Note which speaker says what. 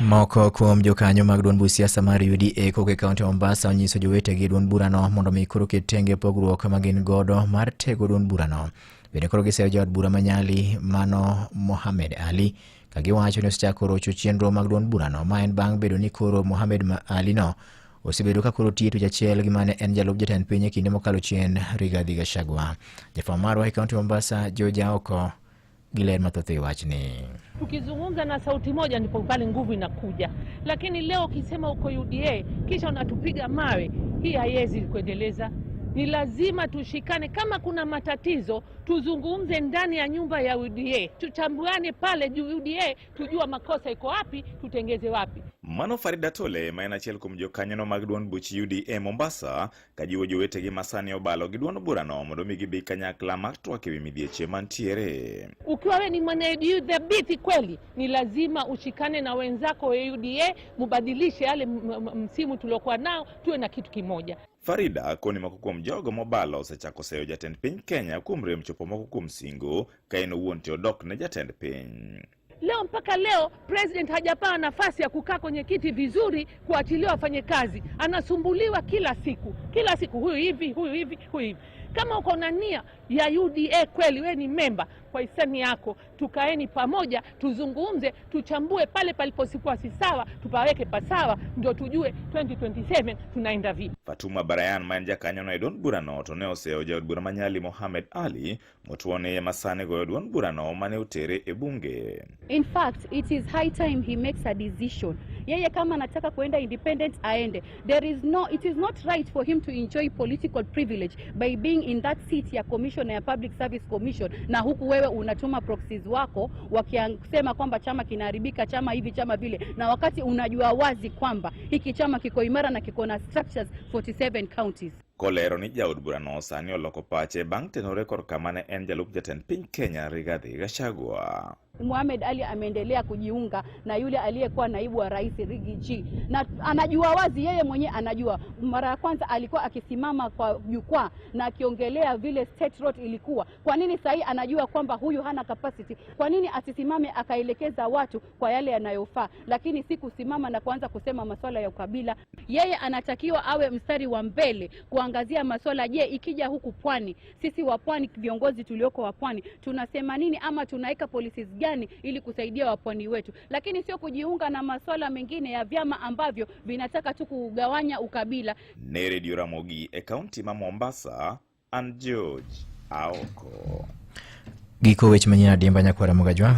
Speaker 1: Moko kuom jokanyo mag duond busia samari UDA koke kaunti Mombasa onyiso jowetegi duond burano mondo mi koro kitenge pogruok magin godo mar tego duond burano. Bende koro giseyo jood bura manyali mano Mohamed Ali kagiwacho ni osechako rocho chenro mag duond burano ma en bang' bedo ni koro Mohamed Ali no osebedo ka koro tiyo tich achiel gi mane en jalup jatend piny e kinde mokalo chien Rigathi Gachagua. Jafwambo marwa e kaunti Mombasa George Aoko Giler mathoth wachni.
Speaker 2: Tukizungumza na sauti moja ndipo pale nguvu inakuja. Lakini leo ukisema uko UDA kisha unatupiga mawe, hii haiwezi kuendeleza. Ni lazima tushikane, kama kuna matatizo tuzungumze ndani ya nyumba ya UDA. Tutambuane pale juu UDA, tujua makosa iko wapi, tutengeze wapi.
Speaker 3: Mano Farida Tole ma en achiel kuom jokanyo mag duond buch UDA Mombasa kajiwo jowetegi masani obalo gi duond burano mondo mi gibi kanyakla mar twak ewi midhieche mantiere.
Speaker 2: Ukiwa wewe ni mwana dhabiti kweli, ni lazima ushikane na wenzako wa UDA, mubadilishe yale msimu tuliokuwa nao, tuwe na kitu kimoja.
Speaker 3: Farida koni moko kuom jogo mobalo osechako seyo jatend piny Kenya kuom rem chopo moko kuom singo ka en owuon teodok ne jatend piny.
Speaker 2: Leo mpaka leo president hajapaa nafasi ya kukaa kwenye kiti vizuri kuachiliwa afanye kazi. Anasumbuliwa kila siku huyu hivi, huyu hivi, huyu hivi. Kama uko na nia ya UDA kweli, wewe ni member, kwa hisani yako tukaeni pamoja, tuzungumze, tuchambue pale paliposikuwa si sawa, tupaweke pasawa, ndio tujue 2027 tunaenda vipi.
Speaker 3: Fatuma Barayan manja kanyo na duond burano to ne oseyo jaod bura manyali Mohamed Ali motuone masane go duond burano mane utere e bunge.
Speaker 4: In fact, it is high time he makes a decision. Yeye kama anataka kuenda independent aende. It is not right for him to enjoy political privilege by being in that seat ya commissioner ya Public Service Commission, na huku wewe unatuma proxies wako wakisema kwamba chama kinaharibika, chama hivi, chama vile, na wakati unajua wazi kwamba hiki chama kiko imara na kiko na structures 47 counties.
Speaker 3: Kolero ni jaod burano sani oloko pache bang' tenore korka mane en jalup jatend piny Kenya Rigathi Gachagua.
Speaker 4: Mohamed Ali ameendelea kujiunga na yule aliyekuwa naibu wa rais Rigiji, na anajua wazi, yeye mwenyewe anajua. Mara ya kwanza alikuwa akisimama kwa jukwaa na akiongelea vile state road ilikuwa. Kwa nini sahi anajua kwamba huyu hana capacity? Kwa nini asisimame akaelekeza watu kwa yale yanayofaa, lakini si kusimama na kuanza kusema masuala ya ukabila? Yeye anatakiwa awe mstari wa mbele kuangazia masuala. Je, ikija huku pwani, sisi wa pwani, viongozi tulioko wa pwani, tunasema nini ama tunaweka policies gani ili kusaidia wapwani wetu? Lakini sio kujiunga na masuala mengine ya vyama ambavyo vinataka tu kugawanya ukabila.
Speaker 3: Ne Radio Ramogi e kaunti ma Mombasa, and George Aoko.
Speaker 1: Giko weche manyina dimba nyakwara Mugajwa.